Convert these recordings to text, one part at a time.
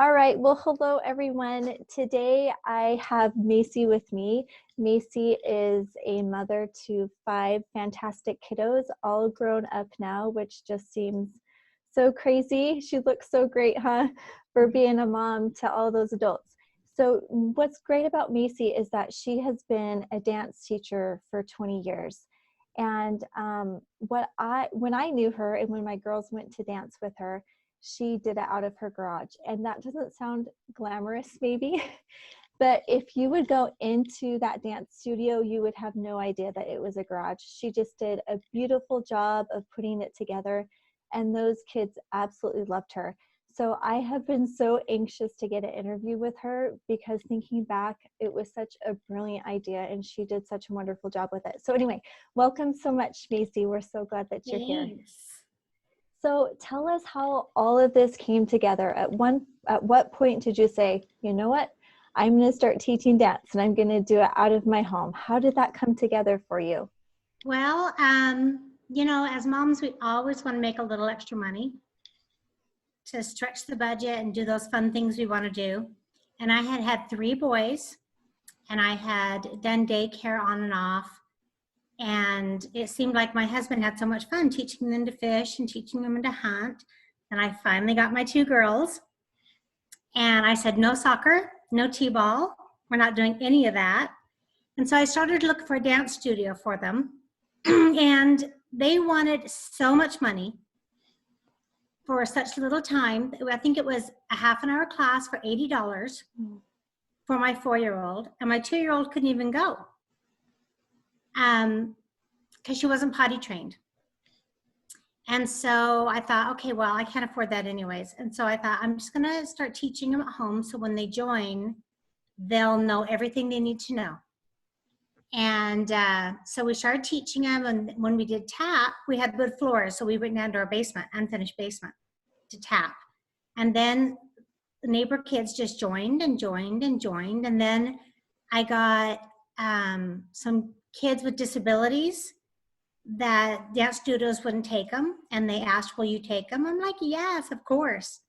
All right. Well, hello, everyone. Today I have Macie with me. Macie is a mother to 5 fantastic kiddos, all grown up now, which just seems so crazy. She looks so great, huh, for being a mom to all those adults. So what's great about Macie is that she has been a dance teacher for 20 years. And when I knew her and when my girls went to dance with her, she did it out of her garage. And that doesn't sound glamorous, maybe, but if you would go into that dance studio, you would have no idea that it was a garage. She just did a beautiful job of putting it together, and those kids absolutely loved her. So I have been so anxious to get an interview with her because thinking back, it was such a brilliant idea and she did such a wonderful job with it. So anyway, welcome so much, Macie. We're so glad that you're here. So tell us how all of this came together. At what point did you say, you know what, I'm going to start teaching dance and I'm going to do it out of my home? How did that come together for you? Well, as moms, we always want to make a little extra money to stretch the budget and do those fun things we want to do. And I had 3 boys, and I had done daycare on and off. And it seemed like my husband had so much fun teaching them to fish and teaching them to hunt. And I finally got my 2 girls. And I said, no soccer, no t-ball. We're not doing any of that. And so I started to look for a dance studio for them. And they wanted so much money for such little time. I think it was a half-an-hour class for $80 for my 4-year-old. And my 2-year-old couldn't even go. Because she wasn't potty trained. And so I thought, okay, well, I can't afford that anyways. And so I thought, I'm just gonna start teaching them at home so when they join, they'll know everything they need to know. And so we started teaching them, and when we did tap, we had wood floors, so we went down to our basement, unfinished basement, to tap. And then the neighbor kids just joined and joined and joined, and then I got some kids with disabilities that dance studios wouldn't take them, and they asked, will you take them? I'm like, yes, of course.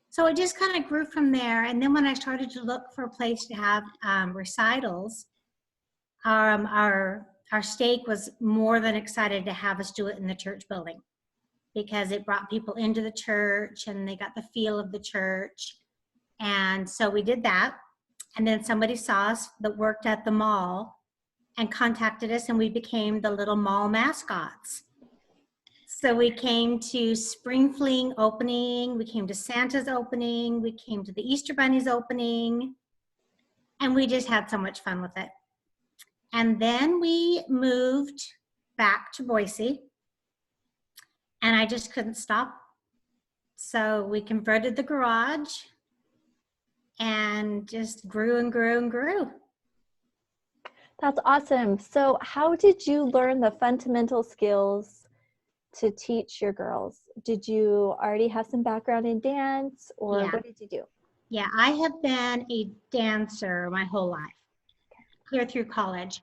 So it just kind of grew from there. And then when I started to look for a place to have recitals, our stake was more than excited to have us do it in the church building, because it brought people into the church and they got the feel of the church. And so we did that. And then somebody saw us that worked at the mall and contacted us, and we became the little mall mascots. So we came to Spring Fling opening, we came to Santa's opening, we came to the Easter Bunny's opening, and we just had so much fun with it. And then we moved back to Boise, and I just couldn't stop. So we converted the garage and just grew and grew and grew. That's awesome. So how did you learn the fundamental skills to teach your girls? Did you already have some background in dance, or what did you do? Yeah, I have been a dancer my whole life, clear through college.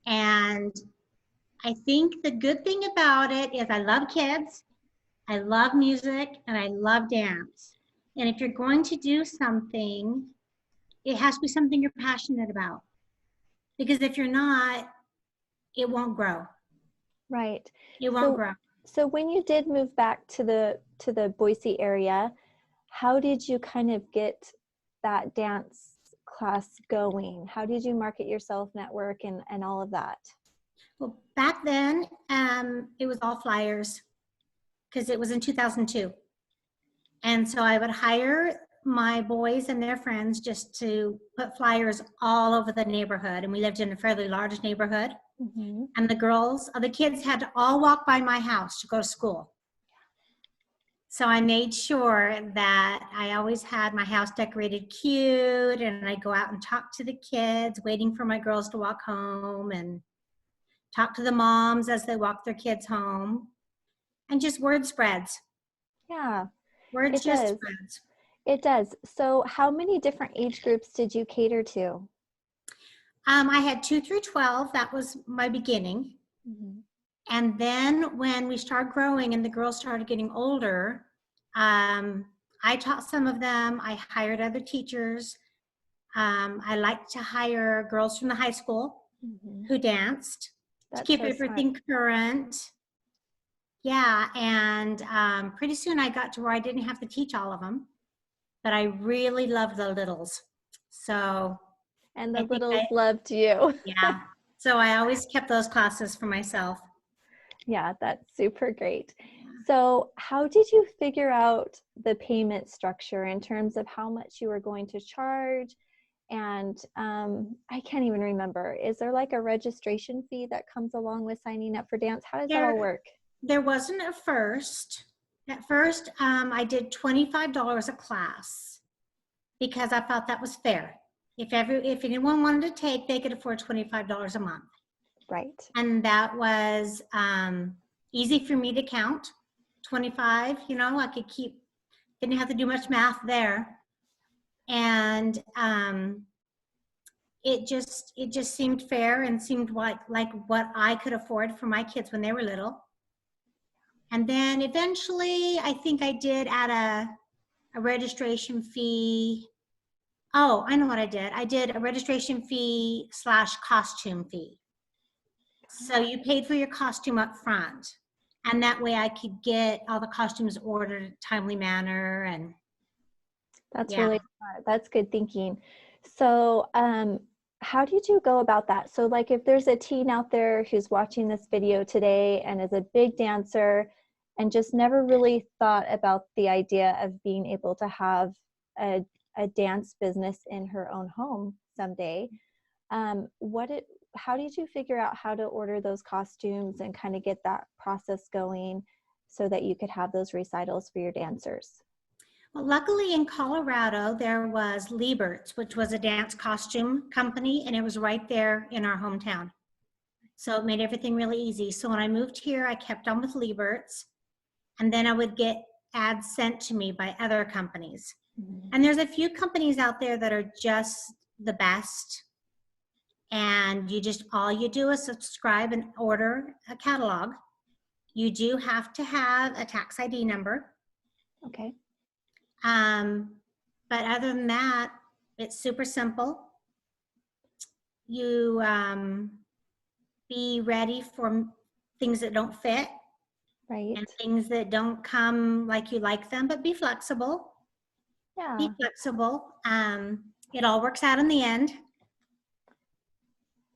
And I think the good thing about it is I love kids, I love music, and I love dance. And if you're going to do something, it has to be something you're passionate about. Because if you're not, it won't grow. Right. It won't grow. So when you did move back to the Boise area, how did you kind of get that dance class going? How did you market yourself, network, and all of that? Well, back then, it was all flyers, because it was in 2002. And so I would hire my boys and their friends just to put flyers all over the neighborhood. And we lived in a fairly large neighborhood. Mm-hmm. And the kids had to all walk by my house to go to school. So I made sure that I always had my house decorated cute, and I'd go out and talk to the kids, waiting for my girls to walk home, and talk to the moms as they walk their kids home. And just word spreads. Yeah. Word just spreads. It does. So how many different age groups did you cater to? I had 2 through 12. That was my beginning. Mm-hmm. And then when we started growing and the girls started getting older, I taught some of them. I hired other teachers. I like to hire girls from the high school who danced to That's keep so smart. everything current. Yeah, and pretty soon I got to where I didn't have to teach all of them, but I really loved the littles. So And the I think littles loved you. yeah. So I always kept those classes for myself. Yeah, that's super great. So, how did you figure out the payment structure in terms of how much you were going to charge? And I can't even remember. Is there like a registration fee that comes along with signing up for dance? How does that all work? There wasn't at first. At first, I did $25 a class because I thought that was fair. If anyone wanted to take, they could afford $25 a month. Right. And that was easy for me to count. 25, I could didn't have to do much math there. And it just seemed fair and seemed like what I could afford for my kids when they were little. And then eventually, I think I did add a registration fee. Oh, I know what I did. I did a registration fee / costume fee. So you paid for your costume up front. And that way I could get all the costumes ordered in a timely manner. And That's yeah. really smart. That's good thinking. So, how did you go about that? So, like, if there's a teen out there who's watching this video today and is a big dancer and just never really thought about the idea of being able to have a dance business in her own home someday, how did you figure out how to order those costumes and kind of get that process going so that you could have those recitals for your dancers? Well, luckily in Colorado, there was Liebert's, which was a dance costume company, and it was right there in our hometown. So it made everything really easy. So when I moved here, I kept on with Liebert's, and then I would get ads sent to me by other companies. And there's a few companies out there that are just the best. And all you do is subscribe and order a catalog. You do have to have a tax ID number. Okay. But other than that, it's super simple. You be ready for things that don't fit. Right. And things that don't come like you like them, but be flexible. Yeah. Be flexible. It all works out in the end.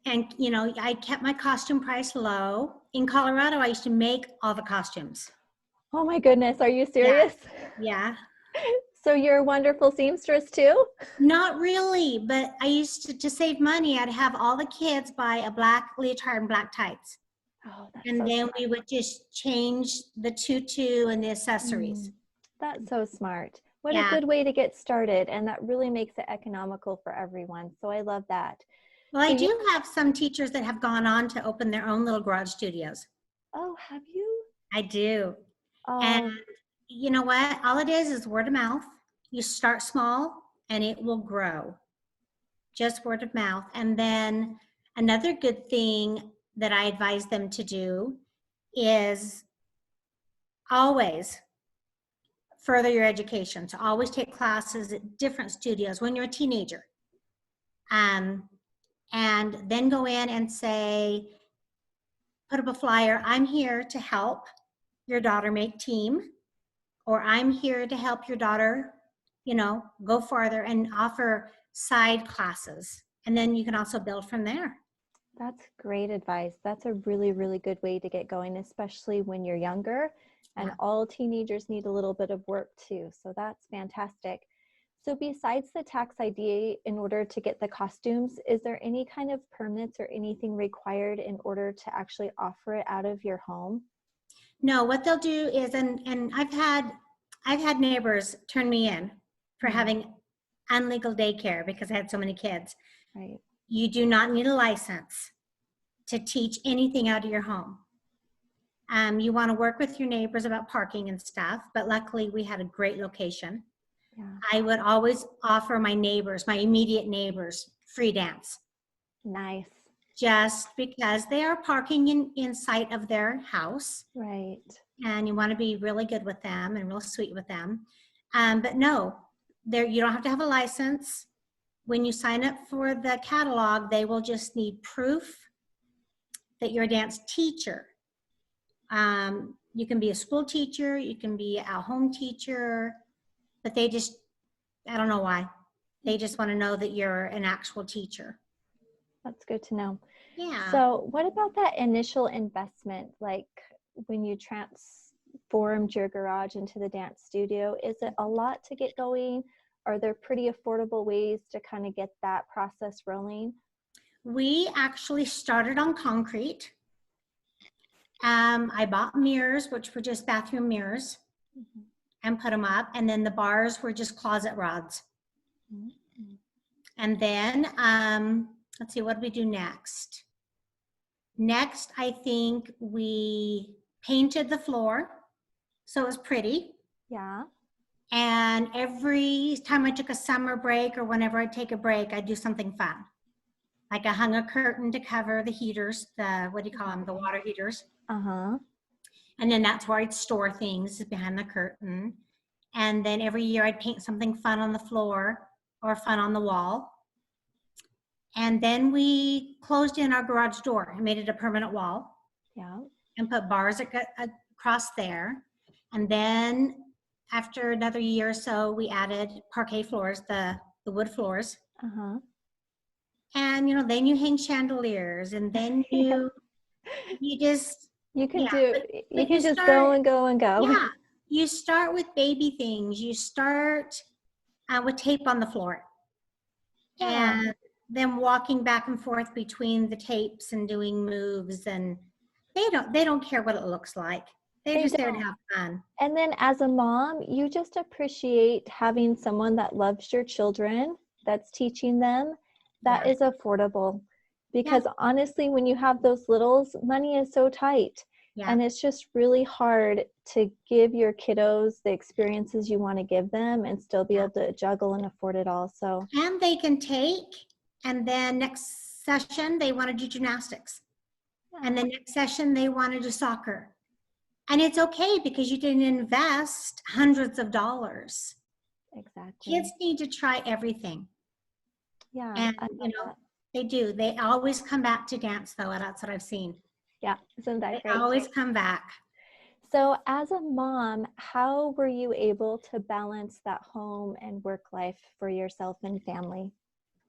And, I kept my costume price low. In Colorado, I used to make all the costumes. Oh my goodness. Are you serious? Yeah. So you're a wonderful seamstress too? Not really, but I used to save money. I'd have all the kids buy a black leotard and black tights. Oh, that's And so then smart. we would just change the tutu and the accessories. That's so smart. What a Yeah. good way to get started. And that really makes it economical for everyone. So I love that. Well, So I do have some teachers that have gone on to open their own little garage studios. Oh, have you? I do. And Oh, you know what? All it is word of mouth. You start small and it will grow. Just word of mouth. And then another good thing that I advise them to do is always further your education. So always take classes at different studios when you're a teenager. And then go in and say, put up a flyer, I'm here to help your daughter make team, or I'm here to help your daughter, go farther, and offer side classes. And then you can also build from there. that's great advice. That's a really, really good way to get going, especially when you're younger. And Yeah. all teenagers need a little bit of work too. So that's fantastic. So besides the tax ID, in order to get the costumes, is there any kind of permits or anything required in order to actually offer it out of your home? No, what they'll do is, and I've had neighbors turn me in for having unlegal daycare because I had so many kids. Right. You do not need a license to teach anything out of your home. You want to work with your neighbors about parking and stuff, but luckily we had a great location. Yeah. I would always offer my neighbors, my immediate neighbors, free dance. Nice. Just because they are parking in sight of their house. Right. And you want to be really good with them and real sweet with them. But no, there, you don't have to have a license. When you sign up for the catalog, they will just need proof that you're a dance teacher. You can be a school teacher, you can be a home teacher, but they just, I don't know why. They just want to know that you're an actual teacher. That's good to know. Yeah. So what about that initial investment? Like when you transformed your garage into the dance studio, is it a lot to get going? Are there pretty affordable ways to kind of get that process rolling? We actually started on concrete. I bought mirrors, which were just bathroom mirrors, and put them up. And then the bars were just closet rods. Mm-hmm. And then, let's see, what did we do next? Next, I think we painted the floor so it was pretty. Yeah. And every time I took a summer break or whenever I take a break, I'd do something fun. Like I hung a curtain to cover the heaters, what do you call them? The water heaters. Uh-huh. And then that's where I'd store things, behind the curtain. And then every year I'd paint something fun on the floor or fun on the wall. And then we closed in our garage door and made it a permanent wall. Yeah. And put bars across there. And then after another year or so, we added parquet floors, the wood floors. Uh-huh. And, you know, then you hang chandeliers, and then you just, You can yeah, you can just go and go and go. Yeah, you start with baby things. You start with tape on the floor. Yeah. And then walking back and forth between the tapes and doing moves, and they don't care what it looks like. They're just there to have fun. And then as a mom, you just appreciate having someone that loves your children, that's teaching them, that is affordable. Because honestly, when you have those littles, money is so tight. And it's just really hard to give your kiddos the experiences you want to give them and still be able to juggle and afford it all. So, and they can take, and then next session, they want to do gymnastics. And the next session, they want to do soccer. And it's okay because you didn't invest hundreds of dollars. Exactly. Kids need to try everything. Yeah. And, you know, they do. They always come back to dance, though. That's what I've seen. Yeah. Isn't that great? They always come back. So as a mom, how were you able to balance that home and work life for yourself and family?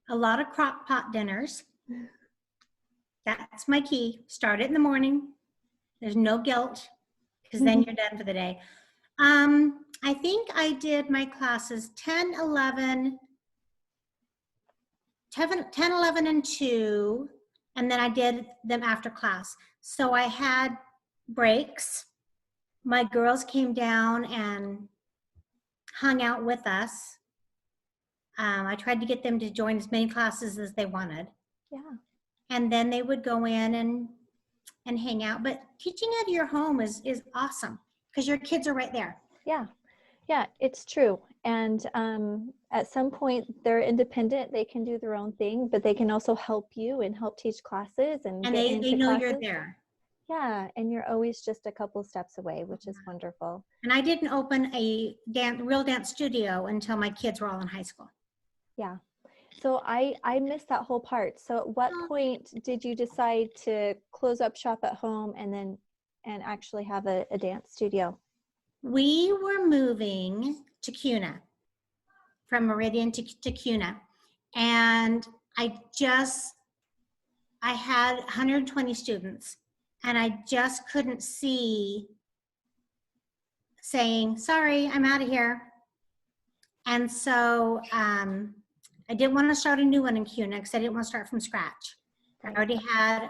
A lot of crock pot dinners. That's my key. Start it in the morning. There's no guilt, because then you're done for the day. I think I did my classes 10, 11, and 2, and then I did them after class. So I had breaks. My girls came down and hung out with us. I tried to get them to join as many classes as they wanted. Yeah. And then they would go in and hang out. But teaching out of your home is awesome because your kids are right there. Yeah. Yeah, it's true. And at some point they're independent. They can do their own thing, but they can also help you and help teach classes and get into they know classes. You're there. Yeah, and you're always just a couple steps away, which is wonderful. And I didn't open a real dance studio until my kids were all in high school. Yeah. So I missed that whole part. So at what point did you decide to close up shop at home and actually have a dance studio? We were moving to Kuna, from Meridian to Kuna. And I had 120 students, and I just couldn't see saying, sorry, I'm out of here. And so I didn't want to start a new one in Kuna because I didn't want to start from scratch. I already had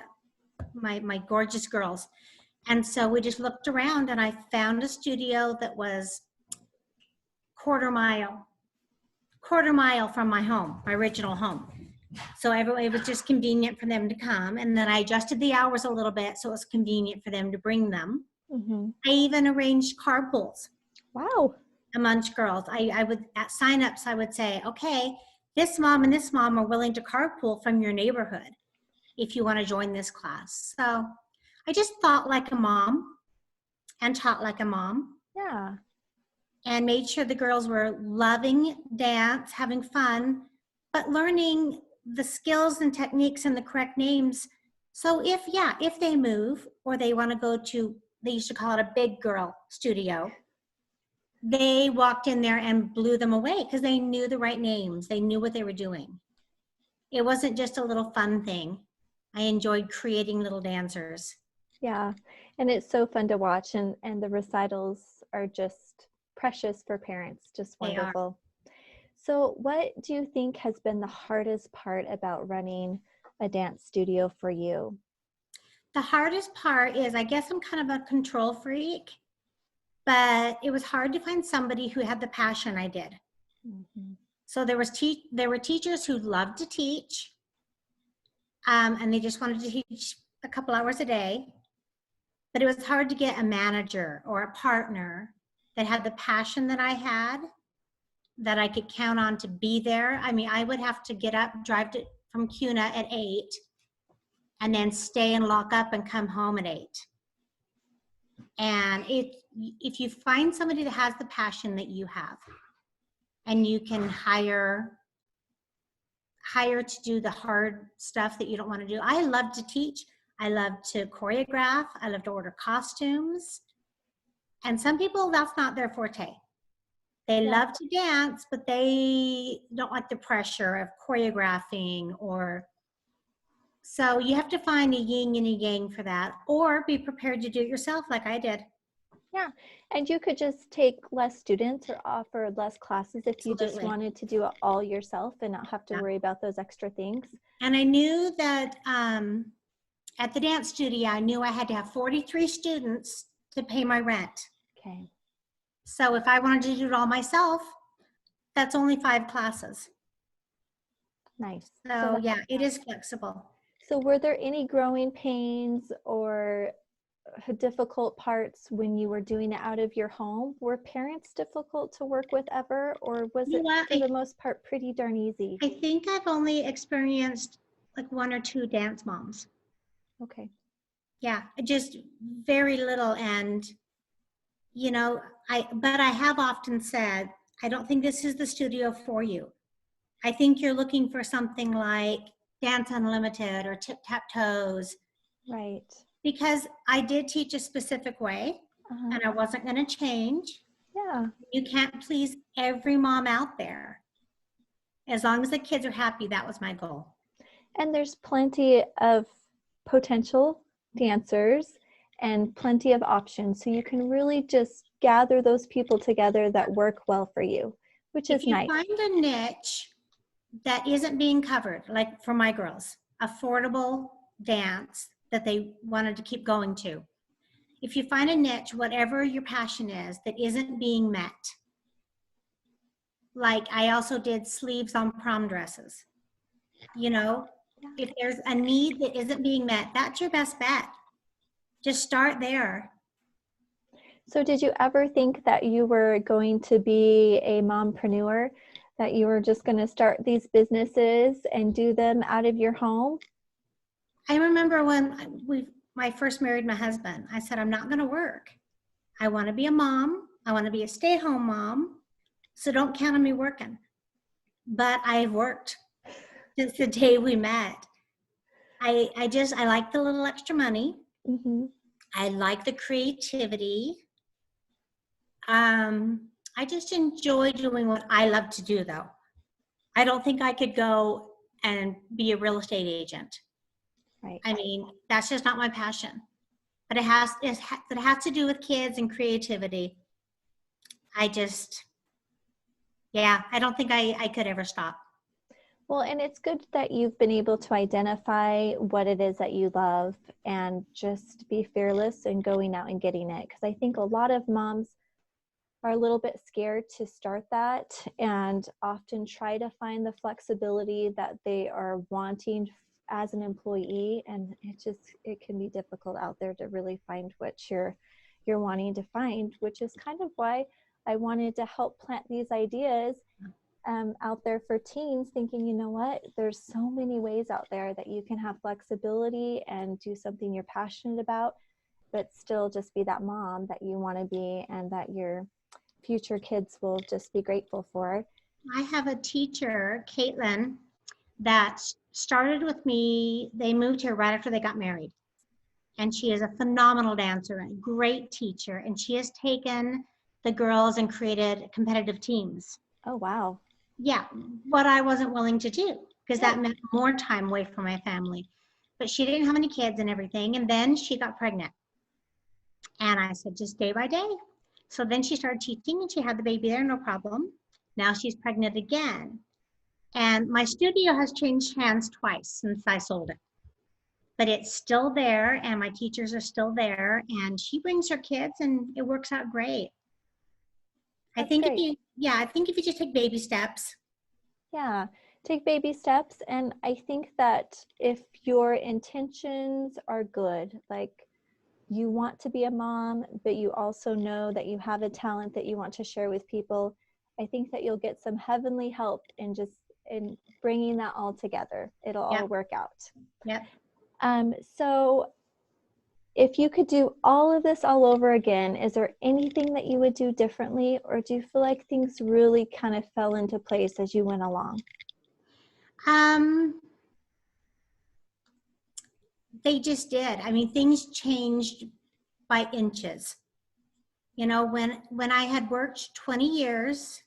my gorgeous girls. And so we just looked around, and I found a studio that was quarter mile from my home, my original home. So it was just convenient for them to come. And then I adjusted the hours a little bit so it was convenient for them to bring them. Mm-hmm. I even arranged carpools. Wow. Amongst girls. I would, at signups, I would say, okay, this mom and this mom are willing to carpool from your neighborhood if you want to join this class. So I just thought like a mom and taught like a mom. Yeah. and made sure the girls were loving dance, having fun, but learning the skills and techniques and the correct names. So if they move or they want to go to, they used to call it a big girl studio, they walked in there and blew them away because they knew the right names. They knew what they were doing. It wasn't just a little fun thing. I enjoyed creating little dancers. Yeah, and it's so fun to watch, and the recitals are just precious for parents, just They are. wonderful. So what do you think has been the hardest part about running a dance studio for you? The hardest part is, I guess I'm kind of a control freak, but it was hard to find somebody who had the passion I did. Mhm. So there were teachers who loved to teach, and they just wanted to teach a couple hours a day. But it was hard to get a manager or a partner that had the passion that I had, that I could count on to be there. I mean, I would have to get up, from Cuna at 8, and then stay and lock up and come home at 8. And if you find somebody that has the passion that you have, and you can hire to do the hard stuff that you don't want to do. I love to teach. I love to choreograph. I love to order costumes. And some people, that's not their forte. They Yeah. love to dance, but they don't like the pressure of choreographing so you have to find a yin and a yang for that, or be prepared to do it yourself like I did. Yeah, and you could just take less students or offer less classes if you just Absolutely. wanted to do it all yourself and not have to Yeah. worry about those extra things. And I knew that at the dance studio, I knew I had to have 43 students to pay my rent. Okay. So if I wanted to do it all myself, that's only 5 classes. Nice. So yeah, it is flexible. So were there any growing pains or difficult parts when you were doing it out of your home? Were parents difficult to work with ever, or was You it know what? for the most part pretty darn easy? I think I've only experienced like 1 or 2 dance moms. Okay. Yeah, just very little. And but I have often said, I don't think this is the studio for you. I think you're looking for something like Dance Unlimited or Tip Tap Toes, Right. because I did teach a specific way Uh-huh. and I wasn't going to change. Yeah. You can't please every mom out there. As long as the kids are happy, that was my goal. And there's plenty of potential dancers and plenty of options. So you can really just gather those people together that work well for you, which If is you nice. find a niche that isn't being covered, like for my girls, affordable dance that they wanted to keep going to. If you find a niche, whatever your passion is, that isn't being met, like I also did sleeves on prom dresses. If there's a need that isn't being met, that's your best bet. Just start there. So did you ever think that you were going to be a mompreneur, that you were just going to start these businesses and do them out of your home? I remember when I first married my husband, I said, I'm not going to work. I want to be a mom. I want to be a stay-at-home mom. So don't count on me working. But I've worked since the day we met. I like the little extra money. Mm-hmm. I like the creativity. I just enjoy doing what I love to do, though. I don't think I could go and be a real estate agent. Right. I mean, that's just not my passion. But it has to do with kids and creativity. I don't think I could ever stop. Well, and it's good that you've been able to identify what it is that you love and just be fearless in going out and getting it. Because I think a lot of moms are a little bit scared to start that and often try to find the flexibility that they are wanting as an employee. And it can be difficult out there to really find what you're wanting to find, which is kind of why I wanted to help plant these ideas out there for teens, thinking, you know what, there's so many ways out there that you can have flexibility and do something you're passionate about, but still just be that mom that you want to be and that you're future kids will just be grateful for. I have a teacher, Caitlin, that started with me. They moved here right after they got married. And she is a phenomenal dancer and a great teacher. And she has taken the girls and created competitive teams. Oh, wow. Yeah, what I wasn't willing to do, because that meant more time away from my family. But she didn't have any kids and everything. And then she got pregnant. And I said, just day by day. So then she started teaching and she had the baby there, no problem. Now she's pregnant again. And my studio has changed hands twice since I sold it. But it's still there and my teachers are still there. And she brings her kids and it works out great. That's I think great. I think if you just take baby steps. Yeah, take baby steps. And I think that if your intentions are good, like you want to be a mom, but you also know that you have a talent that you want to share with people, I think that you'll get some heavenly help in bringing that all together. It'll all work out. Yep. So if you could do all of this all over again, is there anything that you would do differently, or do you feel like things really kind of fell into place as you went along? They just did. I mean, things changed by inches. You know, when I had worked 20 years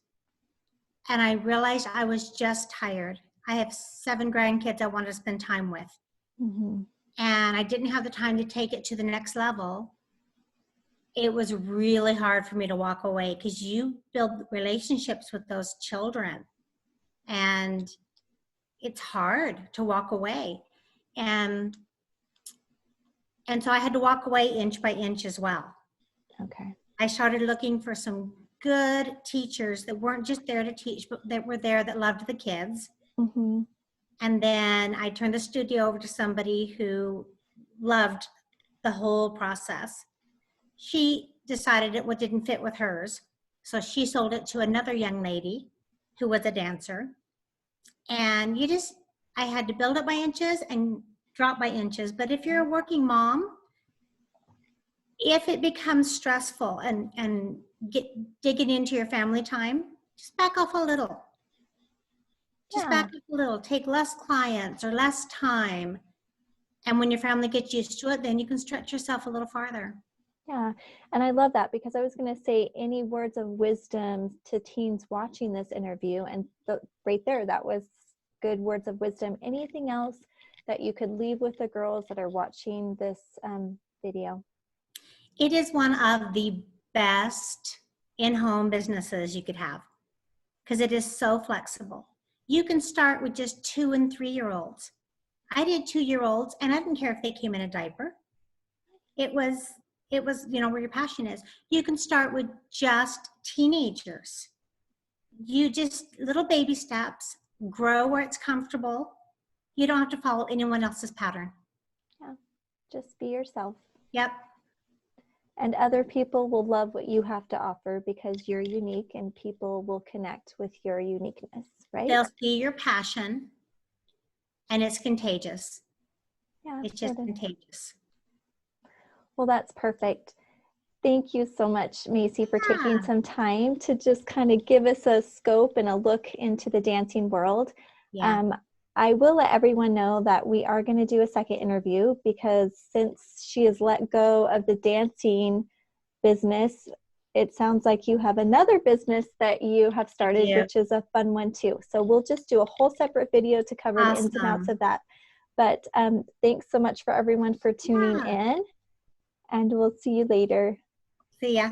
and I realized I was just tired. I have 7 grandkids I want to spend time with. Mm-hmm. And I didn't have the time to take it to the next level. It was really hard for me to walk away because you build relationships with those children. And it's hard to walk away. And so I had to walk away inch by inch as well. Okay. I started looking for some good teachers that weren't just there to teach, but that were there that loved the kids. Mm-hmm. And then I turned the studio over to somebody who loved the whole process. She decided it didn't fit with hers. So she sold it to another young lady who was a dancer. And I had to build it by inches and drop by inches. But if you're a working mom, if it becomes stressful and digging into your family time, just back off a little. Just back up a little. Take less clients or less time. And when your family gets used to it, then you can stretch yourself a little farther. Yeah, and I love that, because I was going to say any words of wisdom to teens watching this interview, and right there, that was good words of wisdom. Anything else that you could leave with the girls that are watching this video? It is one of the best in-home businesses you could have because it is so flexible. You can start with just 2 and 3-year-olds. I did 2-year-olds and I didn't care if they came in a diaper. It was, where your passion is. You can start with just teenagers. You just little baby steps, grow where it's comfortable. You don't have to follow anyone else's pattern. Yeah, just be yourself. Yep. And other people will love what you have to offer because you're unique, and people will connect with your uniqueness, right? They'll see your passion, and it's contagious. Yeah, it's just contagious. Well, that's perfect. Thank you so much, Macie, for taking some time to just kind of give us a scope and a look into the dancing world. Yeah. I will let everyone know that we are going to do a second interview, because since she has let go of the dancing business, it sounds like you have another business that you have started, which is a fun one too. So we'll just do a whole separate video to cover the ins and outs of that. But thanks so much for everyone for tuning in, and we'll see you later. See ya.